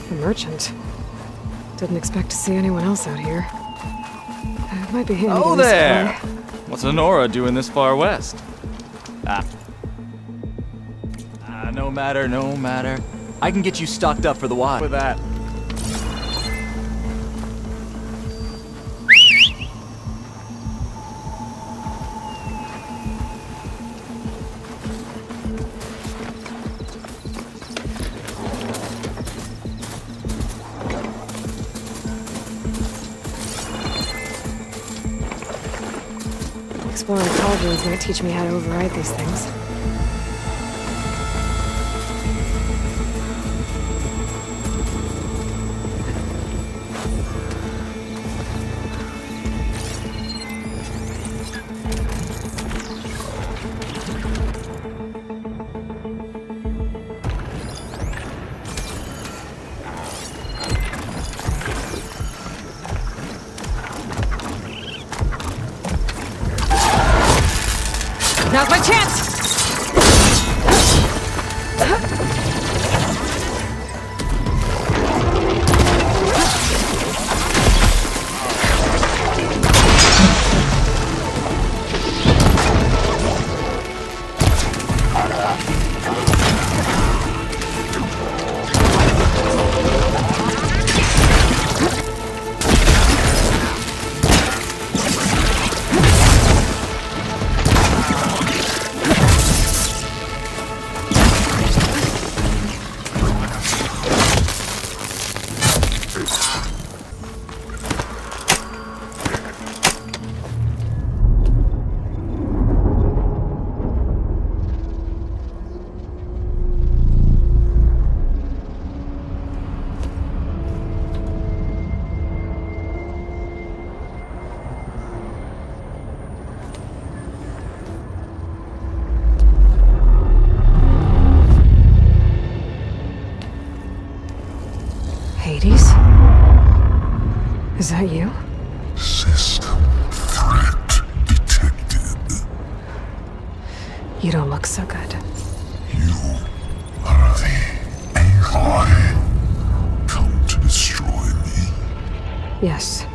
A merchant. Didn't expect to see anyone else out here. It might be handy Oh to there! resupply. What's a Nora doing this far west? No matter, no matter. I can get you stocked up for the Vuadis with that. Exploring cauldrons might teach me how to override these things. Now's my chance! Is that you? System threat detected. You don't look so good. You are the Aloy. Come to destroy me? Yes.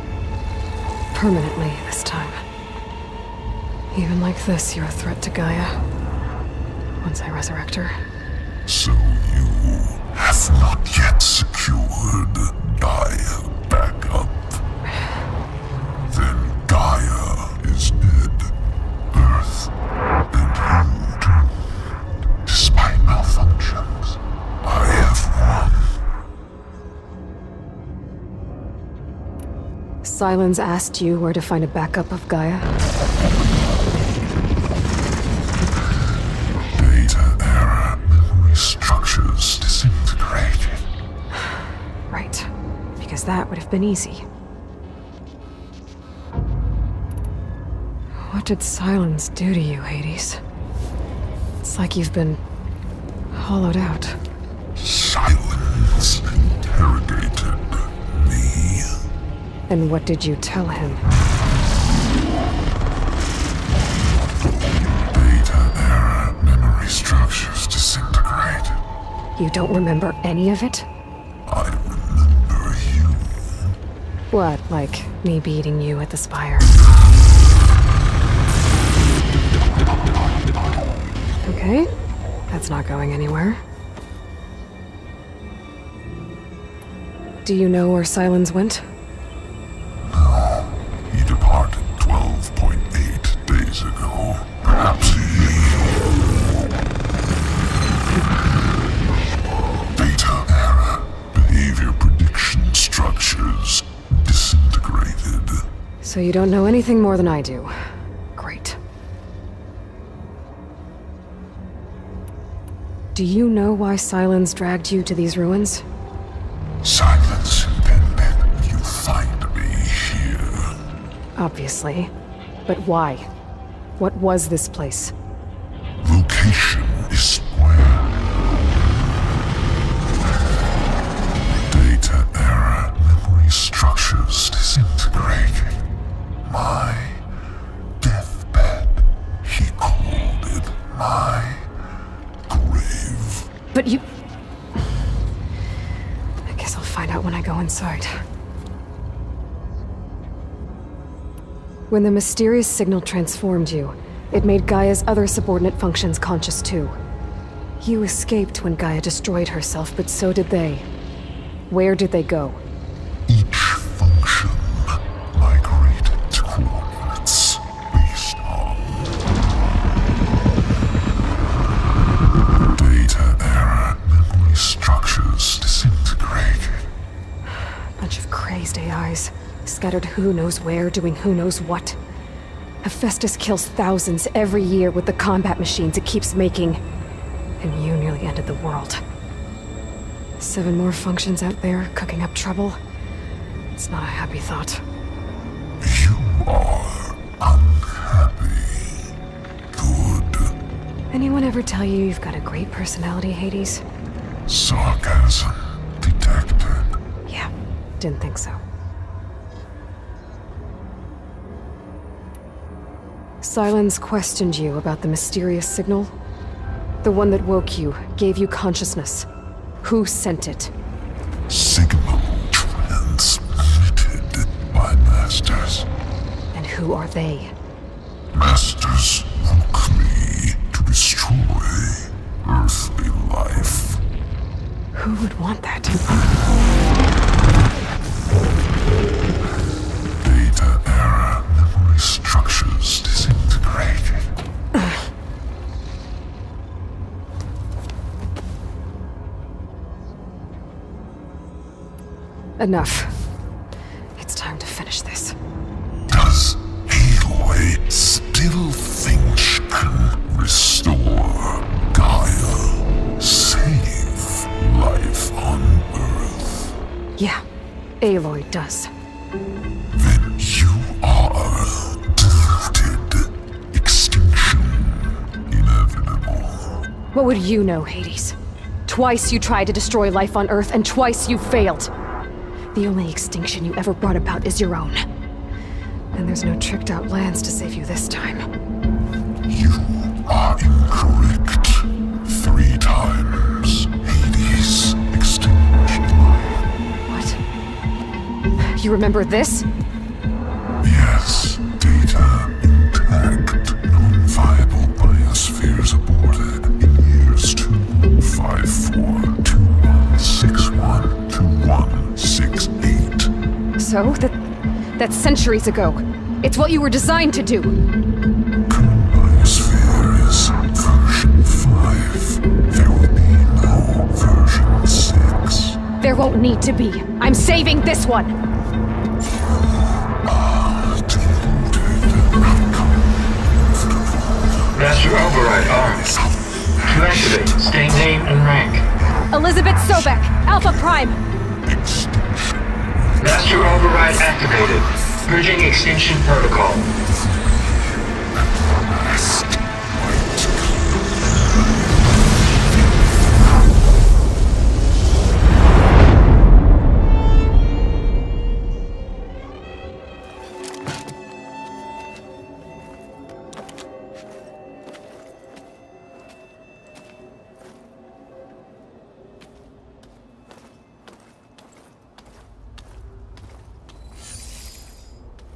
Permanently this time. Even like this, you're a threat to Gaia. Once I resurrect her. So you have not yet secured Gaia back up. Then Gaia is dead. Earth and you too. Despite malfunctions, I have won. Sylens asked you where to find a backup of Gaia? Data error, memory structures disintegrated. Right. Because that would have been easy. What did Sylens do to you, Hades? It's like you've been hollowed out. Sylens interrogated me. And what did you tell him? Data error, memory structures disintegrated. You don't remember any of it? I remember you. What, like me beating you at the spire? Okay, that's not going anywhere. Do you know where Sylens went? No, he departed 12.8 days ago. Perhaps Data error, behavior prediction structures disintegrated. So you don't know anything more than I do. Great. Do you know why Sylens dragged you to these ruins? Silence impended. You find me here. Obviously. But why? What was this place? Location is square. Data error, memory structures disintegrating. My deathbed. He called it my grave. But you... Guess I'll find out when I go inside. When the mysterious signal transformed you, it made Gaia's other subordinate functions conscious too. You escaped when Gaia destroyed herself, but so did they. Where did they go? Each function migrated to coordinates based on data error, memory structures disintegrated. Bunch of crazed AIs, scattered who knows where, doing who knows what. Hephaestus kills thousands every year with the combat machines it keeps making. And you nearly ended the world. 7 more functions out there, cooking up trouble. It's not a happy thought. You are unhappy. Good. Anyone ever tell you you've got a great personality, Hades? Sarcasm detected. Yeah, didn't think so. Sylens questioned you about the mysterious signal. The one that woke you, gave you consciousness. Who sent it? Signal transmitted by masters. And who are they? Masters woke me to destroy earthly life. Who would want that? Data error, memory structures disintegrated. Enough. It's time to finish this. Does Aloy still think she can restore Gaia? Save life on Earth? Yeah, Aloy does. Then you are deluded. Extinction inevitable. What would you know, Hades? Twice you tried to destroy life on Earth, and twice you failed. The only extinction you ever brought about is your own. And there's no tricked-out lands to save you this time. You are incorrect. 3 times. Hades extinguished life. What? You remember this? Yes. Data intact. Non-viable biospheres aborted in years 254, 2161, 2168. So? That's centuries ago. It's what you were designed to do. Current biosphere is version 5. There will be no version 6. There won't need to be. I'm saving this one! Master override armed. To activate, state name and rank. Elizabeth Sobek, Alpha Prime! Master override activated. Purging extinction protocol.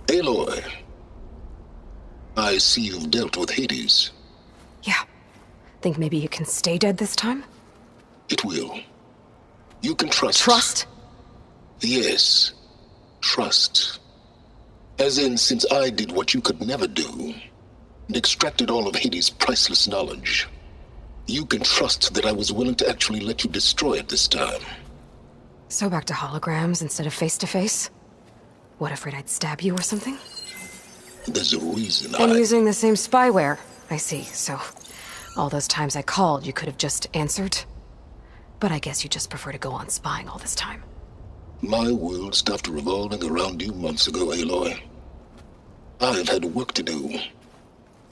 Aloy, I see you've dealt with Hades. Yeah. Think maybe you can stay dead this time? It will. You can trust. Trust? Yes. Trust. As in, since I did what you could never do, and extracted all of Hades' priceless knowledge, you can trust that I was willing to actually let you destroy it this time. So back to holograms instead of face-to-face? What, afraid I'd stab you or something? There's a reason And using the same spyware. I see, so all those times I called, you could have just answered? But I guess you just prefer to go on spying all this time. My world stopped revolving around you months ago, Aloy. I've had work to do.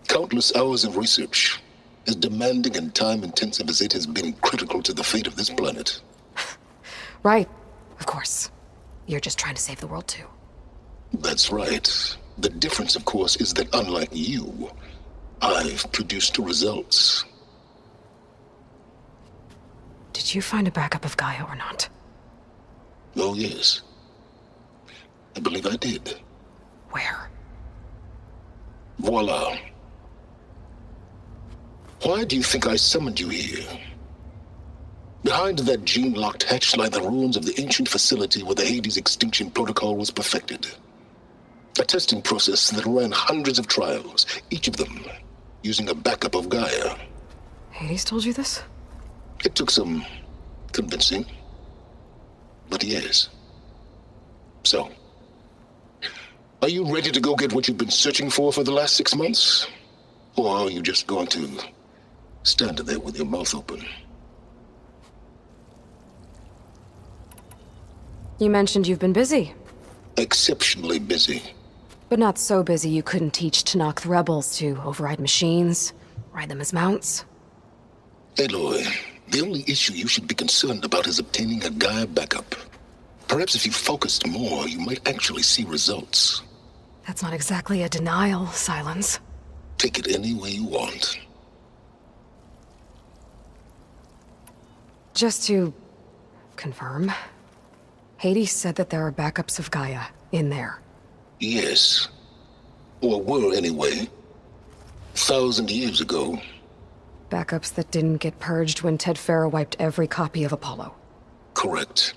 Countless hours of research, as demanding and time-intensive as it has been critical to the fate of this planet. Right, of course. You're just trying to save the world too. That's right. The difference, of course, is that unlike you, I've produced results. Did you find a backup of Gaia or not? Oh, yes. I believe I did. Where? Voila. Why do you think I summoned you here? Behind that gene-locked hatch lie the ruins of the ancient facility where the Hades extinction protocol was perfected. A testing process that ran hundreds of trials, each of them using a backup of GAIA. Hades told you this? It took some convincing, but yes. So, are you ready to go get what you've been searching for the last 6 months? Or are you just going to stand there with your mouth open? You mentioned you've been busy. Exceptionally busy. But not so busy you couldn't teach Tanakh the rebels to override machines, ride them as mounts. Aloy, the only issue you should be concerned about is obtaining a GAIA backup. Perhaps if you focused more, you might actually see results. That's not exactly a denial, Sylens. Take it any way you want. Just to confirm, Hades said that there are backups of GAIA in there. Yes. Or were anyway. 1,000 years ago. Backups that didn't get purged when Ted Farrow wiped every copy of Apollo. Correct.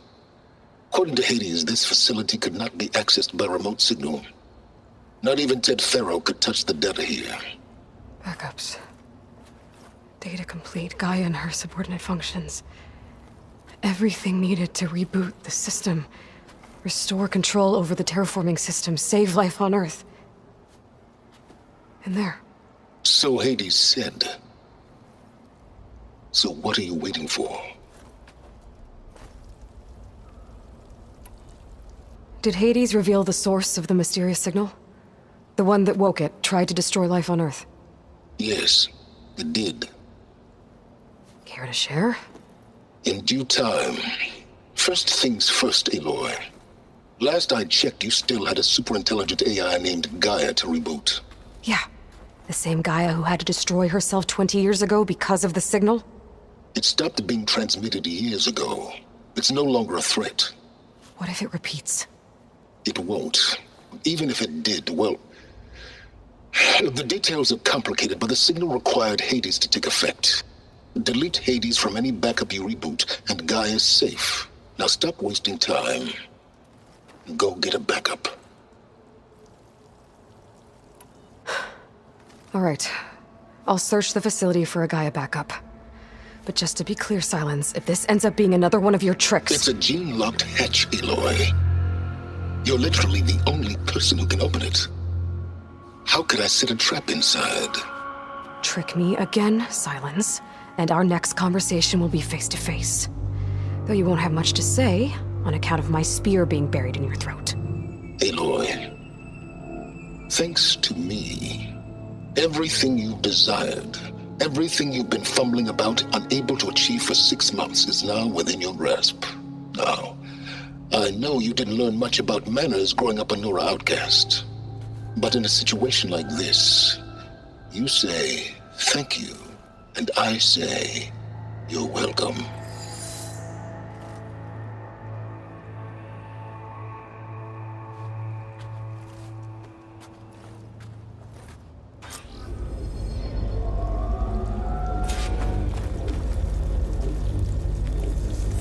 According to Hades, this facility could not be accessed by remote signal. Not even Ted Farrow could touch the data here. Backups. Data complete, GAIA and her subordinate functions. Everything needed to reboot the system. Restore control over the terraforming system, save life on Earth. And there. So Hades said. So what are you waiting for? Did Hades reveal the source of the mysterious signal? The one that woke it, tried to destroy life on Earth? Yes, it did. Care to share? In due time. First things first, Aloy. Last I checked, you still had a superintelligent AI named GAIA to reboot. Yeah. The same GAIA who had to destroy herself 20 years ago because of the signal? It stopped being transmitted years ago. It's no longer a threat. What if it repeats? It won't. Even if it did, well... The details are complicated, but the signal required Hades to take effect. Delete Hades from any backup you reboot, and GAIA's safe. Now stop wasting time. Go get a backup. All right. I'll search the facility for a GAIA backup. But just to be clear, Sylens, if this ends up being another one of your tricks... It's a gene-locked hatch, Aloy. You're literally the only person who can open it. How could I set a trap inside? Trick me again, Sylens, and our next conversation will be face-to-face. Though you won't have much to say, on account of my spear being buried in your throat. Aloy, thanks to me, everything you've desired, everything you've been fumbling about, unable to achieve for 6 months, is now within your grasp. Now, I know you didn't learn much about manners growing up a Nora outcast. But in a situation like this, you say, thank you, and I say, you're welcome.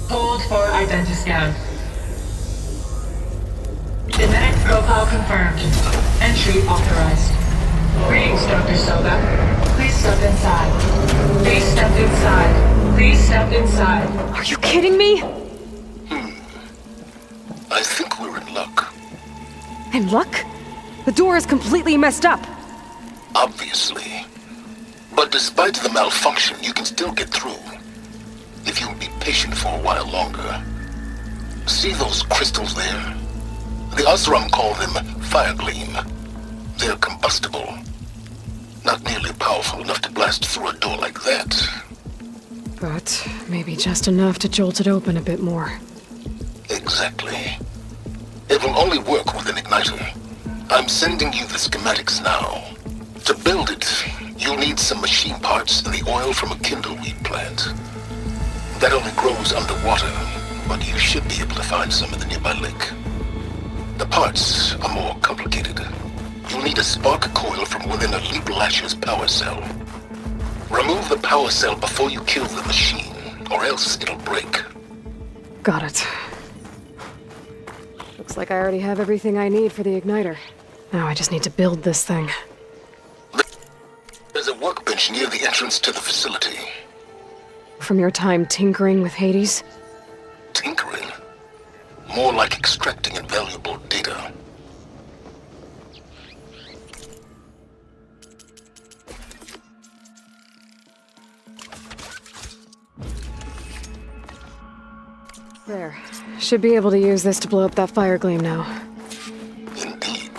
Hold for identiscan. Genetic profile confirmed. Entry authorized. Greetings, Dr. Soba. Please step inside. Please step inside. Please step inside. Are you kidding me? I think we're in luck. In luck? The door is completely messed up. Obviously. But despite the malfunction, you can still get through. If you'll be patient for a while longer. See those crystals there? The Osram call them fire gleam. They're combustible. Not nearly powerful enough to blast through a door like that. But maybe just enough to jolt it open a bit more. Exactly. It will only work with an igniter. I'm sending you the schematics now. To build it, you'll need some machine parts and the oil from a kindleweed plant. That only grows underwater, but you should be able to find some in the nearby lake. The parts are more complicated. You'll need a spark coil from within a Leap Lash's power cell. Remove the power cell before you kill the machine, or else it'll break. Got it. Looks like I already have everything I need for the igniter. Now I just need to build this thing. There's a workbench near the entrance to the facility. From your time tinkering with Hades? Tinkering? More like extracting invaluable data. There. Should be able to use this to blow up that fire gleam now. Indeed.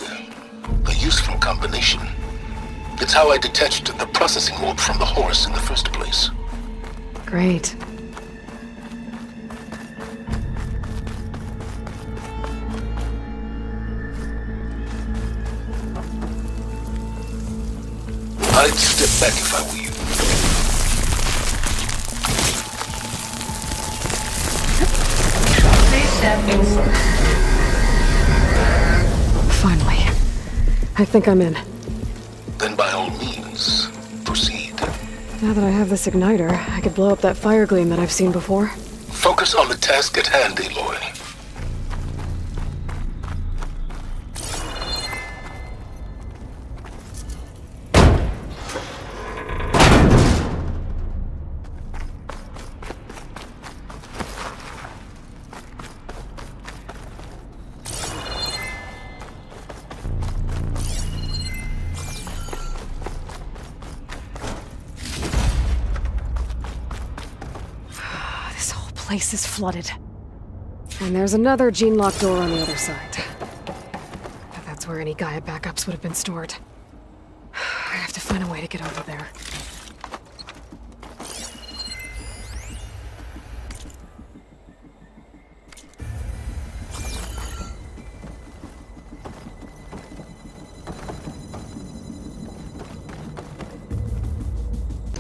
A useful combination. It's how I detached the processing orb from the horse in the first place. Great. I'd step back if I were you. Please step inside. Finally. I think I'm in. Then by all means, proceed. Now that I have this igniter, I could blow up that fire gleam that I've seen before. Focus on the task at hand, Aloy. Place is flooded. And there's another gene-locked door on the other side. That's where any GAIA backups would have been stored. I have to find a way to get over there.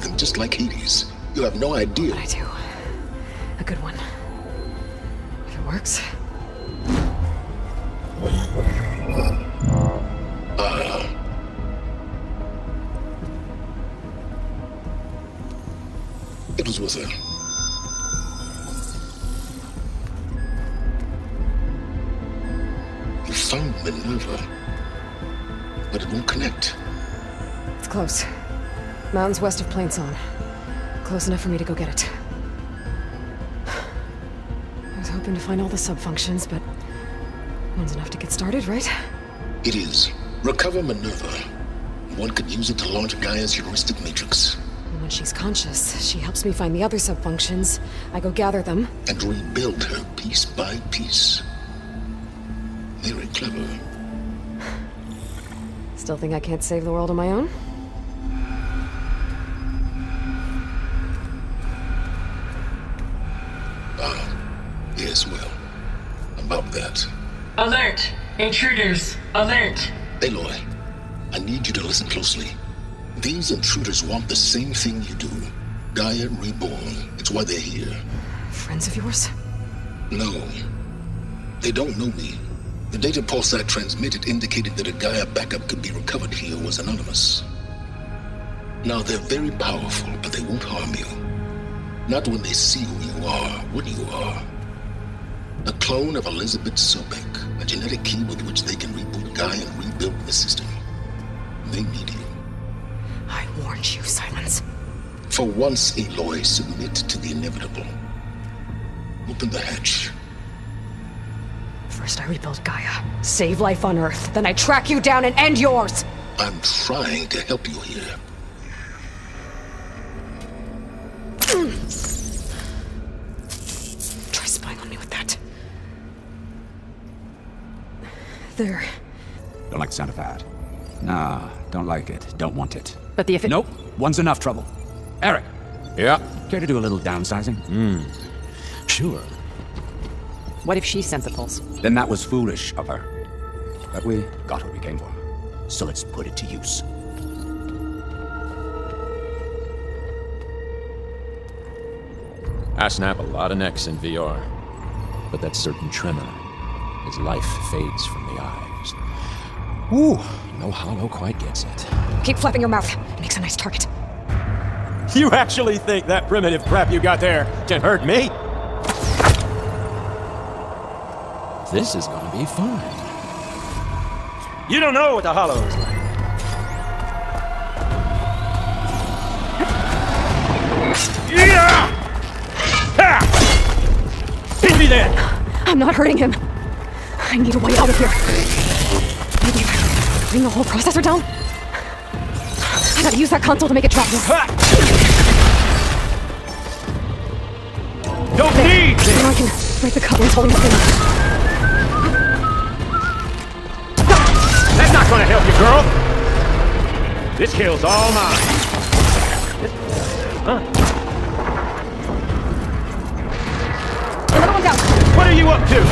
And just like Hades, you have no idea. But I do. A good one. If it works. It was with her. You found Minerva, but it won't connect. It's close. Mountains west of Plainsong. Close enough for me to go get it. I was hoping to find all the sub-functions, but one's enough to get started, right? It is. Recover Minerva. One could use it to launch Gaia's heuristic matrix. And when she's conscious, she helps me find the other sub-functions. I go gather them. And rebuild her piece by piece. Very clever. Still think I can't save the world on my own? Yes, well, about that. Alert! Intruders! Alert! Aloy, I need you to listen closely. These intruders want the same thing you do. Gaia reborn. It's why they're here. Friends of yours? No. They don't know me. The data pulse I transmitted indicated that a Gaia backup could be recovered here was anonymous. Now, they're very powerful, but they won't harm you. Not when they see who you are, what you are. A clone of Elizabeth Sobek, a genetic key with which they can reboot Gaia and rebuild the system. They need you. I warned you, Sylens. For once, Aloy, submit to the inevitable. Open the hatch. First I rebuild Gaia, save life on Earth, then I track you down and end yours! I'm trying to help you here. Try spying on me with that. There. Don't like the sound of that. Nah, don't like it. Don't want it. But the Nope, one's enough trouble. Eric, Yeah, care to do a little downsizing? sure. What if she sent the pulse? Then that was foolish of her. But we got what we came for. So let's put it to use. I snap a lot of necks in VR. but that certain tremor as life fades from the eyes. Ooh, no hollow quite gets it. Keep flapping your mouth. Makes a nice target. You actually think that primitive crap you got there can hurt me? This is gonna be fun. You don't know what the hollow is like. Yeah! Ha! Hit me then! I'm not hurting him. I need a way out of here. Maybe bring the whole processor down? I gotta use that console to make it drop. Don't need this! Now I can break the couplings holding the thing. That's not gonna help you, girl! This kill's all mine. Huh? Another one down. What are you up to?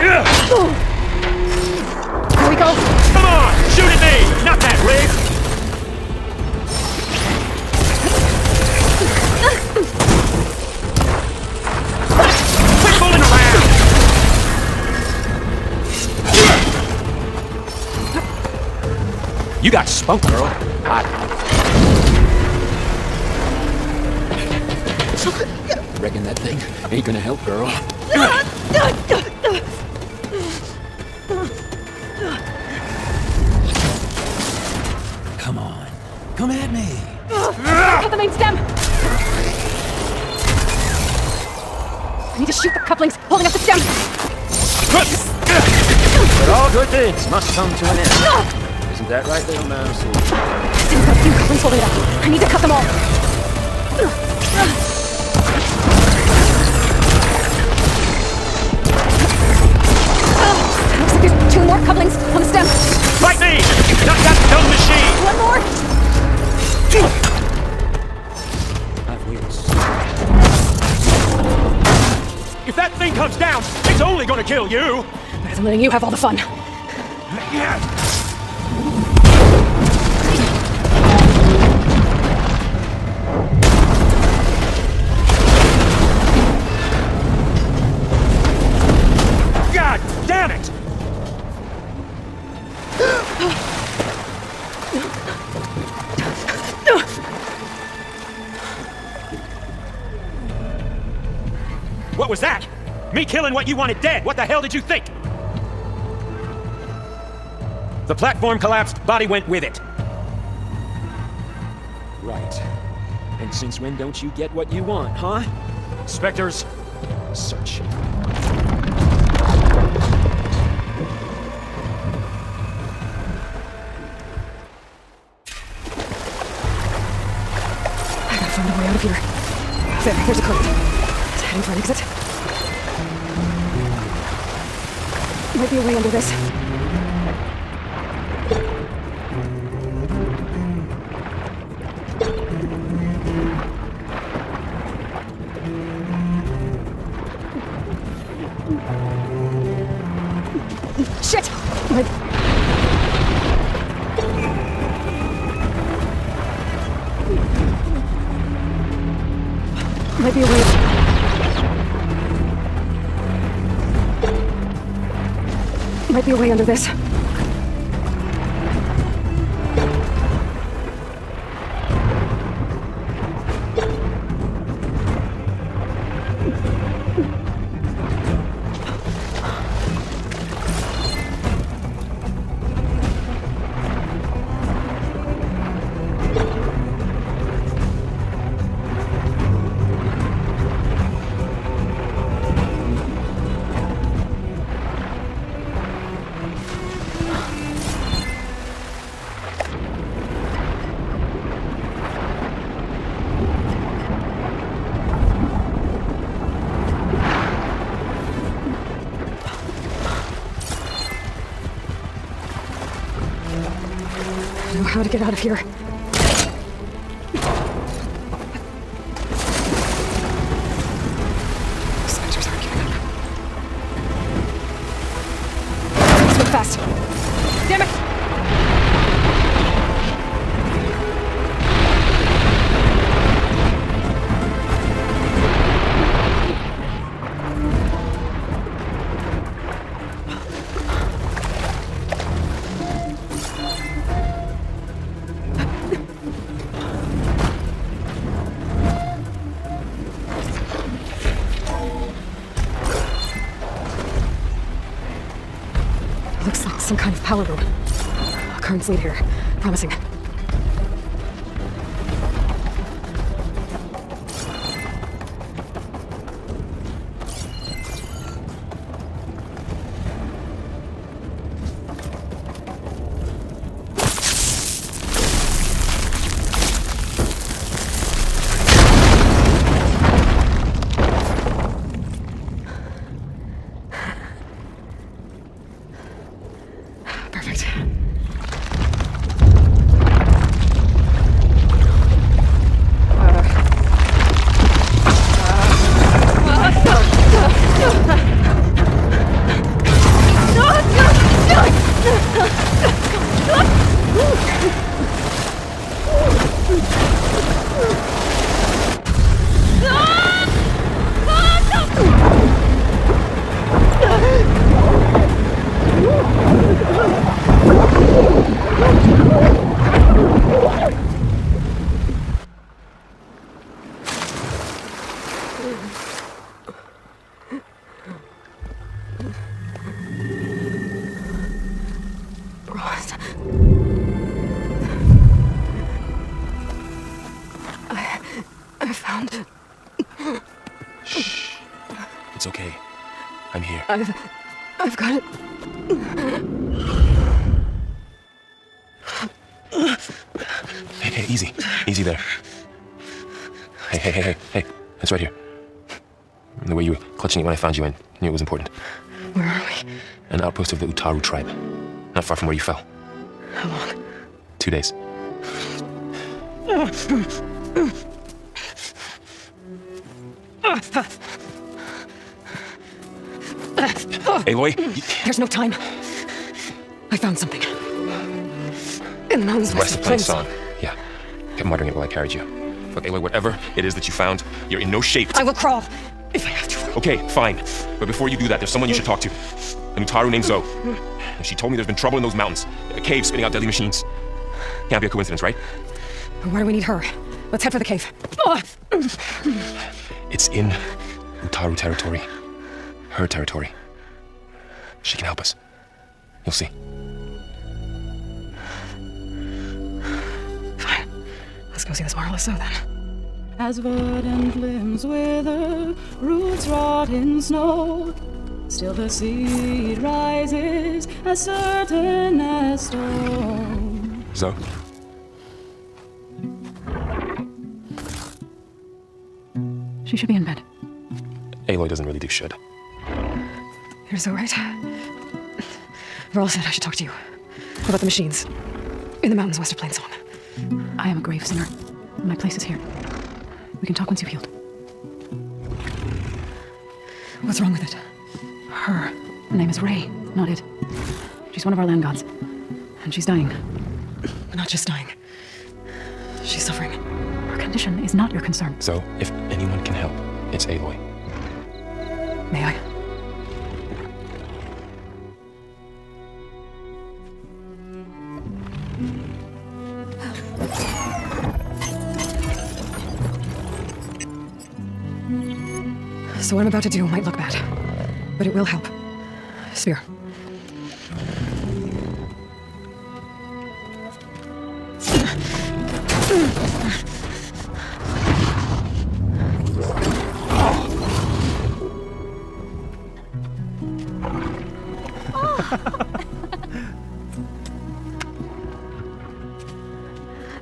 Here we go. Come on! Shoot at me! Not that rig! Quit fooling around! You got spunk, girl. Hot. Reckon that thing ain't gonna help, girl. Come on. Come at me. Cut the main stem. I need to shoot the couplings holding up the stem. But all good things must come to an end. Isn't that right, little mouse? Stem's got a few couplings holding it up. I need to cut them all. Looks like there's 2 more couplings on the stem. Fight me! Not that dumb machine! 1 more. I've wheels. If that thing comes down, it's only gonna kill you! Better than letting you have all the fun. God damn it! What was that? Me killing what you wanted dead. What the hell did you think? The platform collapsed, body went with it. Right. And since when don't you get what you want, huh? Spectres, search. I gotta find a way out of here. There's a code. It's heading for an exit. Might be a way under this. Shit! Might be a way. Might be a way under this. How to get out of here. Spectres aren't giving up. Let's move fast. Damn it! some kind of power room. Currents lead here. Promising. It's okay. I'm here. I've got it. Hey, easy. Easy there. Hey. It's right here. The way you were clutching it when I found you, I knew it was important. Where are we? An outpost of the Utaru tribe. Not far from where you fell. How long? 2 days. Aloy? There's no time. I found something. In the mountains West of Plain Song. Yeah. Kept muttering it while I carried you. Look, Aloy, whatever it is that you found, you're in no shape. I will crawl, if I have to. Okay, fine. But before you do that, there's someone you should talk to. An Utaru named Zoe. And she told me there's been trouble in those mountains. A cave spitting out deadly machines. Can't be a coincidence, right? Why do we need her? Let's head for the cave. It's in Utaru territory. Her territory. She can help us. You'll see. Fine. Let's go see this marvelous Zoe then. As verdant limbs wither, roots rot in snow, still the seed rises as certain as stone. Zoe? She should be in bed. Aloy doesn't really do should. You're so right. Varl said I should talk to you about the machines in the mountains west of Plain Song. I am a grave sinner. My place is here. We can talk once you've healed. What's wrong with it? Her name is Ray, not it. She's one of our land gods. And she's dying. Not just dying. She's suffering. Her condition is not your concern. So, if anyone can help, it's Aloy. May I? So what I'm about to do might look bad, but it will help. Spear.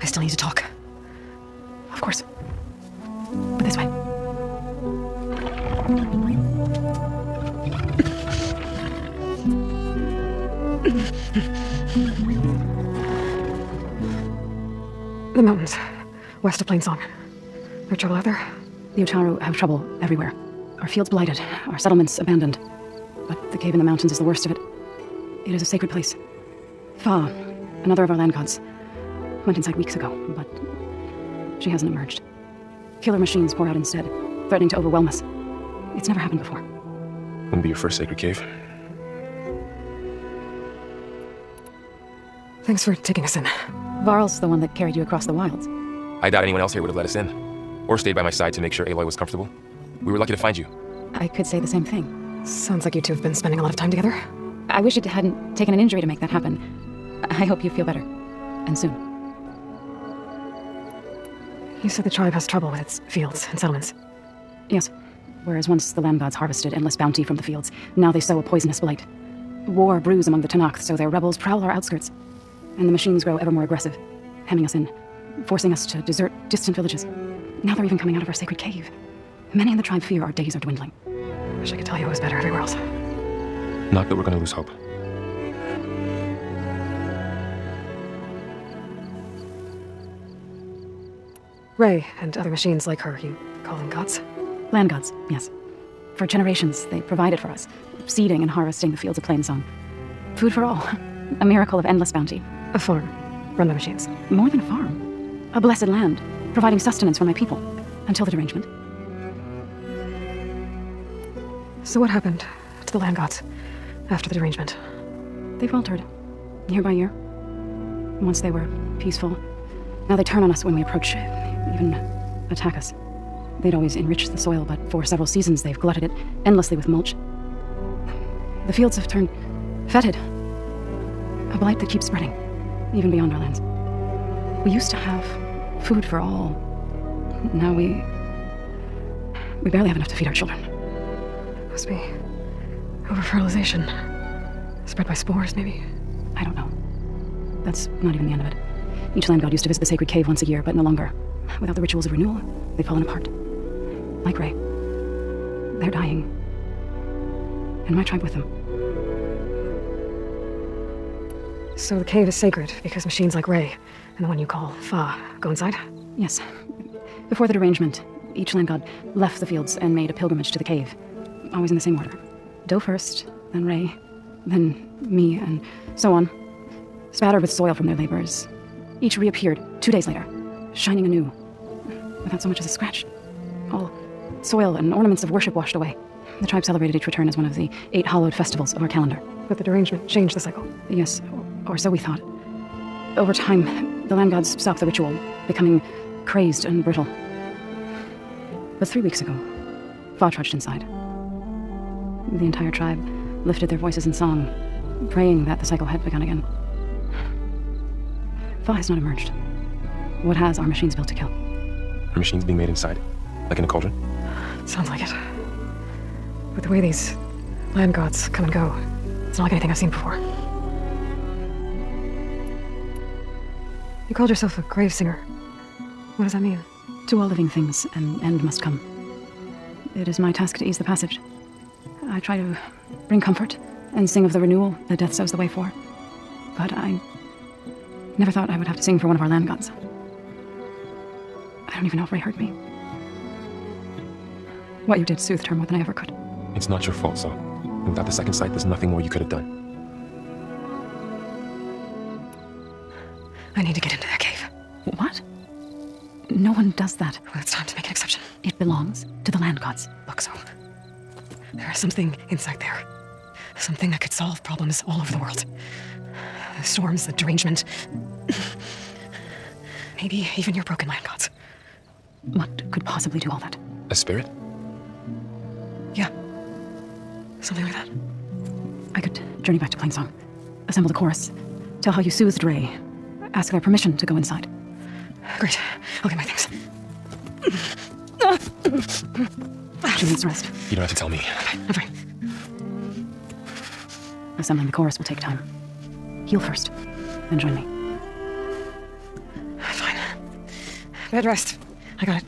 I still need to talk. Of course. But this way. The mountains, west of Plain Song. There's trouble out there? The Utaru have trouble everywhere. Our fields blighted, our settlements abandoned. But the cave in the mountains is the worst of it. It is a sacred place. Fa, another of our land gods, went inside weeks ago, but she hasn't emerged. Killer machines pour out instead, threatening to overwhelm us. It's never happened before. Wouldn't be your first sacred cave. Thanks for taking us in. Varl's the one that carried you across the wilds. I doubt anyone else here would have let us in. Or stayed by my side to make sure Aloy was comfortable. We were lucky to find you. I could say the same thing. Sounds like you two have been spending a lot of time together. I wish it hadn't taken an injury to make that happen. I hope you feel better. And soon. You said the tribe has trouble with its fields and settlements. Yes. Whereas once the land gods harvested endless bounty from the fields, now they sow a poisonous blight. War brews among the Tanakh, so their rebels prowl our outskirts. And the machines grow ever more aggressive, hemming us in, forcing us to desert distant villages. Now they're even coming out of our sacred cave. Many in the tribe fear our days are dwindling. Wish I could tell you it was better everywhere else. Not that we're gonna lose hope. Ray and other machines like her, you call them gods? Land gods, yes. For generations, they provided for us, seeding and harvesting the fields of Plainsong. Food for all. A miracle of endless bounty. A farm, run by machines. More than a farm. A blessed land, providing sustenance for my people, until the derangement. So what happened to the land gods after the derangement? They faltered, year by year. Once they were peaceful. Now they turn on us when we approach, even attack us. They'd always enriched the soil, but for several seasons they've glutted it endlessly with mulch. The fields have turned fetid. A blight that keeps spreading, even beyond our lands. We used to have food for all. Now we barely have enough to feed our children. Must be over-fertilization. Spread by spores, maybe? I don't know. That's not even the end of it. Each land god used to visit the sacred cave once a year, but no longer. Without the rituals of renewal, they've fallen apart. Like Ray. They're dying. And my tribe with them. So the cave is sacred because machines like Ray and the one you call Fa go inside? Yes. Before the derangement, each land god left the fields and made a pilgrimage to the cave. Always in the same order. Doe first, then Ray, then me, and so on. Spattered with soil from their labors. Each reappeared 2 days later, shining anew, without so much as a scratch. All soil and ornaments of worship washed away. The tribe celebrated each return as one of the 8 hallowed festivals of our calendar. But the derangement changed the cycle. Yes, or so we thought. Over time, the land gods stopped the ritual, becoming crazed and brittle. But 3 weeks ago, Fa trudged inside. The entire tribe lifted their voices in song, praying that the cycle had begun again. Fa has not emerged. What has our machines built to kill? Are machines being made inside? Like in a cauldron? Sounds like it. With the way these land gods come and go, it's not like anything I've seen before. You called yourself a grave singer. What does that mean? To all living things, an end must come. It is my task to ease the passage. I try to bring comfort and sing of the renewal that death sows the way for. But I never thought I would have to sing for one of our land gods. I don't even know if Ray heard me. What you did soothed her more than I ever could. It's not your fault, Saul. Without the second sight, there's nothing more you could have done. I need to get into that cave. What? No one does that. Well, it's time to make an exception. It belongs to the land gods. Look, so there is something inside there. Something that could solve problems all over the world. The storms, the derangement. Maybe even your broken land gods. What could possibly do all that? A spirit? Yeah. Something like that. I could journey back to Plainsong, assemble the chorus, tell how you soothed Ray, ask their permission to go inside. Great. I'll get my things. She needs rest. You don't have to tell me. I'm fine. Assembling the chorus will take time. Heal first, then join me. Fine. Bed rest. I got it.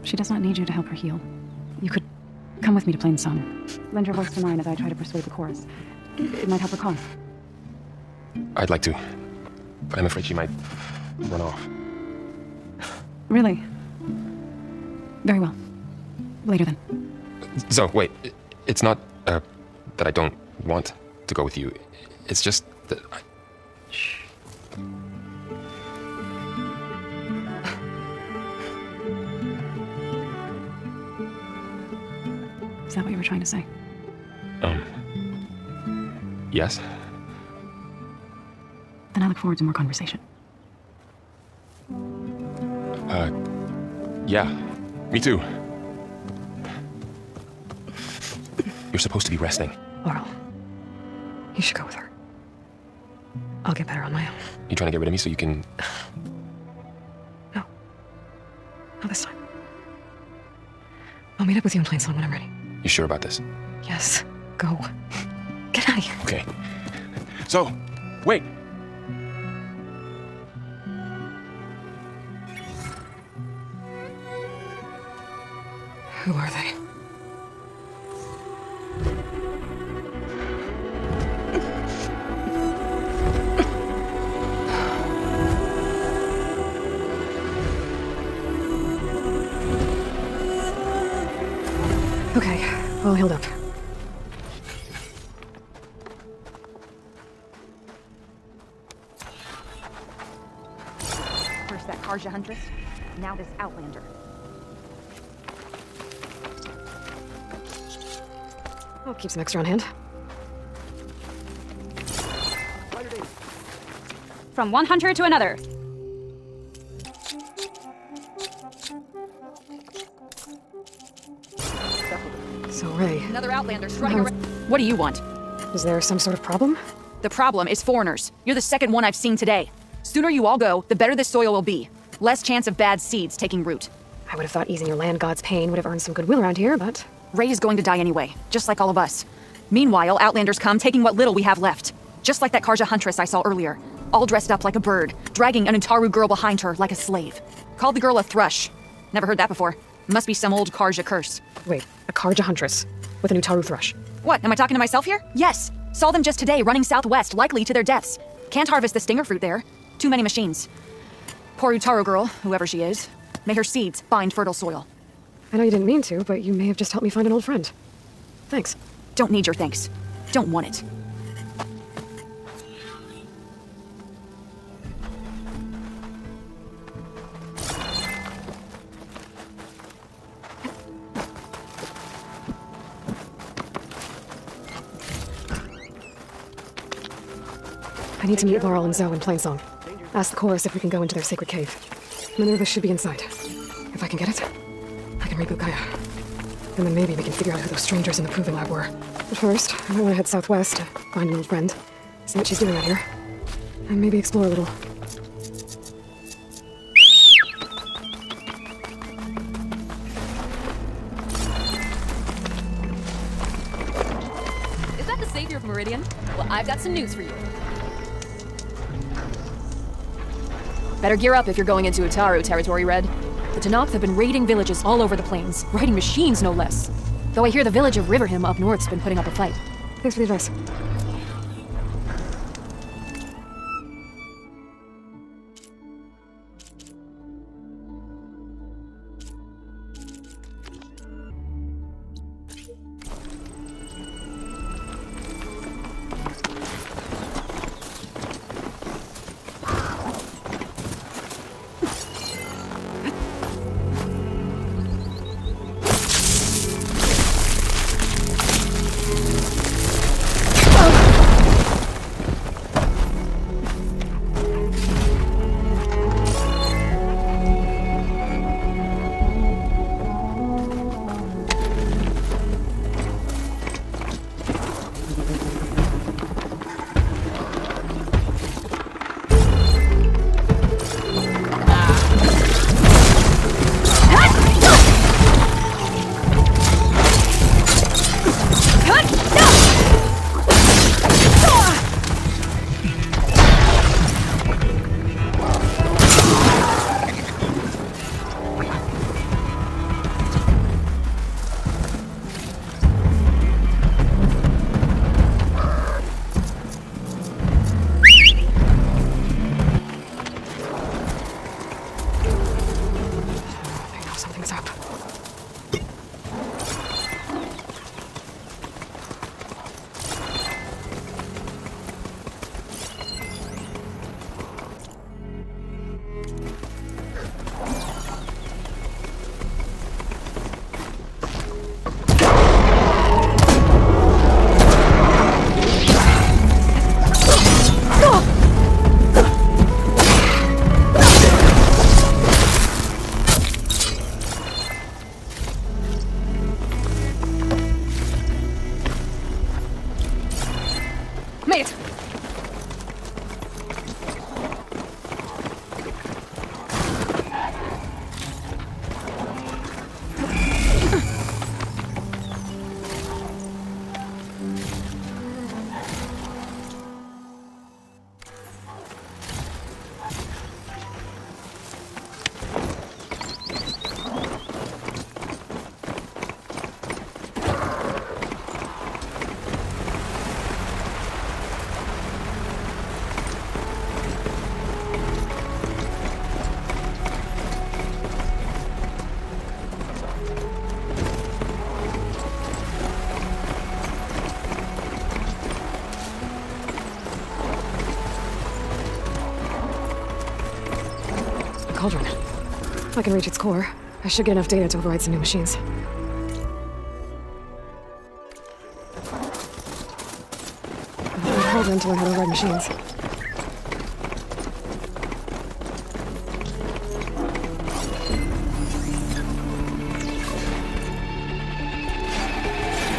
She does not need you to help her heal. You could come with me to Plainsong. Lend your voice to mine as I try to persuade the chorus. It might help her cause. I'd like to, but I'm afraid she might run off. Really? Very well. Later then. So, wait. It's not, that I don't want to go with you. It's just that I... Shh. Is that what you were trying to say? Yes? Then I look forward to more conversation. Yeah, me too. You're supposed to be resting. Varl, you should go with her. I'll get better on my own. You trying to get rid of me so you can... No. Not this time. I'll meet up with you in Plainsong when I'm ready. You sure about this? Yes. Go. Get out of here. Okay. So, wait. Who are they? Okay, all healed up. First that Karja huntress, now this outlander. I'll keep some extra on hand. From one hunter to another. So, Ray, Another outlander strutting around. What do you want? is there some sort of problem? The problem is foreigners. You're the second one I've seen today. Sooner you all go, the better this soil will be. Less chance of bad seeds taking root. I would have thought easing your land god's pain would have earned some goodwill around here, but... Ray is going to die anyway, just like all of us. Meanwhile, outlanders come, taking what little we have left. Just like that Karja huntress I saw earlier. All dressed up like a bird, dragging an Untaru girl behind her like a slave. Called the girl a thrush. Never heard that before. Must be some old Karja curse. Wait, a Karja huntress with an Utaru thrush. What, am I talking to myself here? Yes. Saw them just today, running southwest, likely to their deaths. Can't harvest the stinger fruit there. Too many machines. Poor Utaru girl, whoever she is. May her seeds find fertile soil. I know you didn't mean to, but you may have just helped me find an old friend. Thanks. Don't need your thanks. Don't want it. I need to meet Varl and Zoe in Plainsong. Ask the chorus if we can go into their sacred cave. Minerva should be inside. If I can get it, I can reboot GAIA. And then maybe we can figure out who those strangers in the proving lab were. But first, I might want to head southwest to find an old friend, see what she's doing out here, and maybe explore a little. Is that the savior of Meridian? Well, I've got some news for you. Better gear up if you're going into Utaru territory, Red. The Tenakth have been raiding villages all over the plains, raiding machines no less. Though I hear the village of Riverhim up north's been putting up a fight. Thanks for the advice. cauldron. If I can reach its core, I should get enough data to override some new machines. Cauldron to learn how to override machines.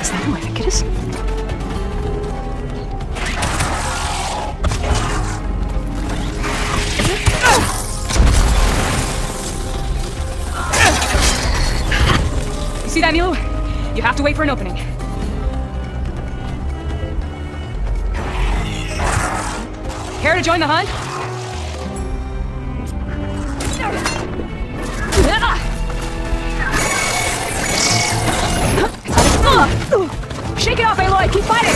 Is that who I think it is? You see that, Milo? You have to wait for an opening. Care to join the hunt? Shake it off, Aloy! Keep fighting!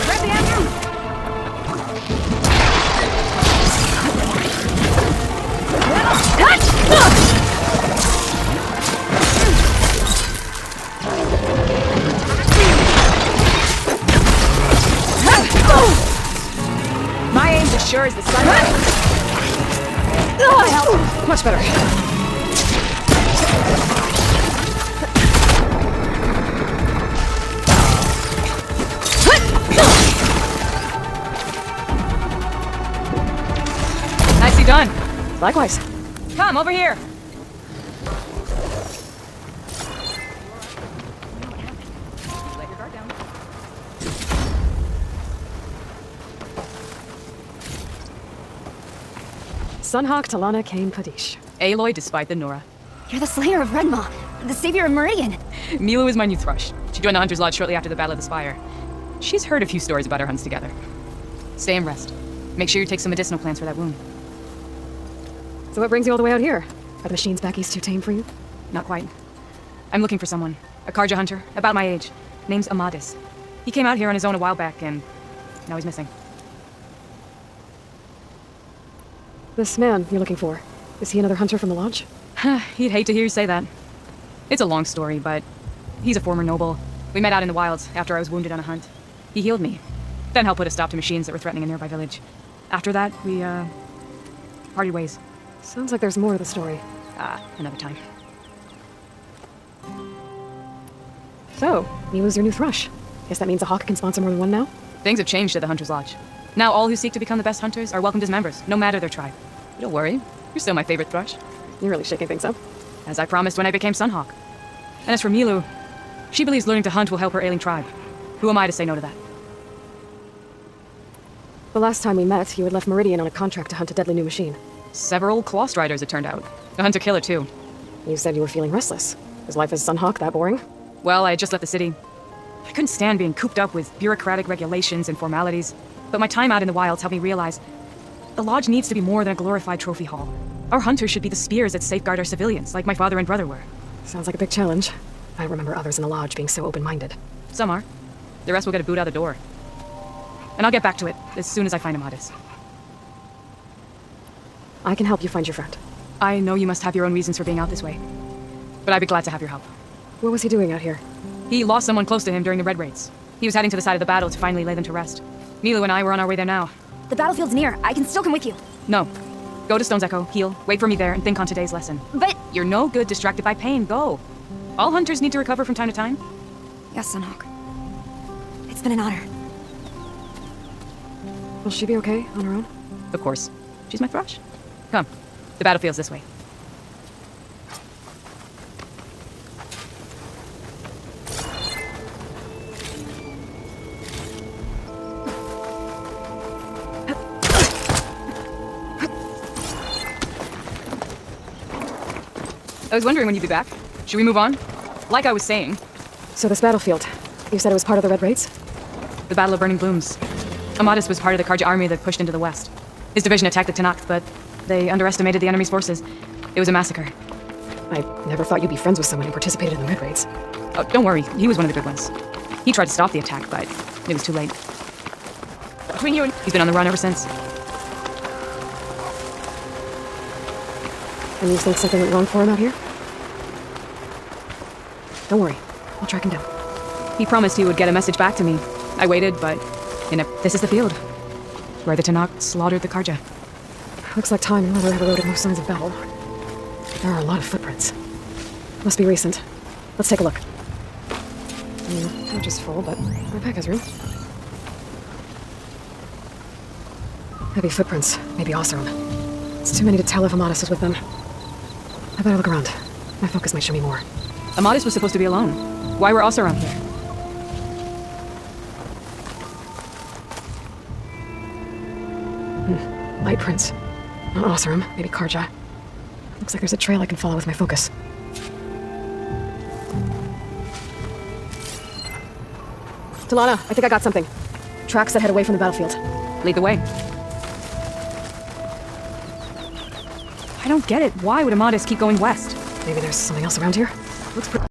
Grab the answer! My aim's as sure as the sun. Much better. Nicely done. Likewise. Come, over here. Let your guard down. Sunhawk, Talanah, Khane, Padish. Aloy, despite the Nora. You're the slayer of Redmaw, the savior of Meridian. Milo is my new thrush. She joined the Hunter's Lodge shortly after the Battle of the Spire. She's heard a few stories about our hunts together. Stay and rest. Make sure you take some medicinal plants for that wound. So what brings you all the way out here? Are the machines back east too tame for you? Not quite. I'm looking for someone. A Karja hunter, about my age. Name's Amadis. He came out here on his own a while back, and now he's missing. This man you're looking for, is he another hunter from the lodge? He'd hate to hear you say that. It's a long story, but he's a former noble. We met out in the wilds after I was wounded on a hunt. He healed me, then helped put a stop to machines that were threatening a nearby village. After that, we, parted ways. Sounds like there's more to the story. Another time. So, Milu's your new thrush. Guess that means a hawk can sponsor more than one now? Things have changed at the Hunter's Lodge. Now all who seek to become the best hunters are welcomed as members, no matter their tribe. But don't worry, you're still my favorite thrush. You're really shaking things up. As I promised when I became Sunhawk. And as for Milu, she believes learning to hunt will help her ailing tribe. Who am I to say no to that? The last time we met, you had left Meridian on a contract to hunt a deadly new machine. Several Clawst riders, it turned out. A hunter-killer, too. You said you were feeling restless. Is life as Sunhawk that boring? Well, I had just left the city. I couldn't stand being cooped up with bureaucratic regulations and formalities. But my time out in the wilds helped me realize the Lodge needs to be more than a glorified trophy hall. Our hunters should be the spears that safeguard our civilians, like my father and brother were. Sounds like a big challenge. I remember others in the Lodge being so open-minded. Some are. The rest will get a boot out the door. And I'll get back to it as soon as I find Amadis. I can help you find your friend. I know you must have your own reasons for being out this way. But I'd be glad to have your help. What was he doing out here? He lost someone close to him during the Red Raids. He was heading to the side of the battle to finally lay them to rest. Milu and I were on our way there now. The battlefield's near. I can still come with you. No. Go to Stone's Echo, heal, wait for me there, and think on today's lesson. But... You're no good distracted by pain. Go. All hunters need to recover from time to time. Yes, Sunhawk. It's been an honor. Will she be okay on her own? Of course. She's my thrush. Come. The battlefield's this way. I was wondering when you'd be back. Should we move on? Like I was saying. So this battlefield, you said it was part of the Red Raids? The Battle of Burning Blooms. Amadis was part of the Karja army that pushed into the west. His division attacked the Talanah, but they underestimated the enemy's forces. It was a massacre. I never thought you'd be friends with someone who participated in the Red Raids. Oh, don't worry. He was one of the good ones. He tried to stop the attack, but it was too late. Between you and... He's been on the run ever since. And you think something went wrong for him out here? Don't worry. I'll track him down. He promised he would get a message back to me. I waited, but this is the field where the Talanah slaughtered the Karja. Looks like time and weather have eroded no signs of battle. There are a lot of footprints. Must be recent. Let's take a look. Pouch is full, but my pack has room. Heavy footprints, maybe Oseram. It's too many to tell if Amadis is with them. I better look around. My focus might show me more. Amadis was supposed to be alone. Why were Oseram here? Light prints. Not Oseram, maybe Karja. Looks like there's a trail I can follow with my focus. Talanah, I think I got something. Tracks that head away from the battlefield. Lead the way. I don't get it. Why would Amadis keep going west? Maybe there's something else around here? Looks pretty...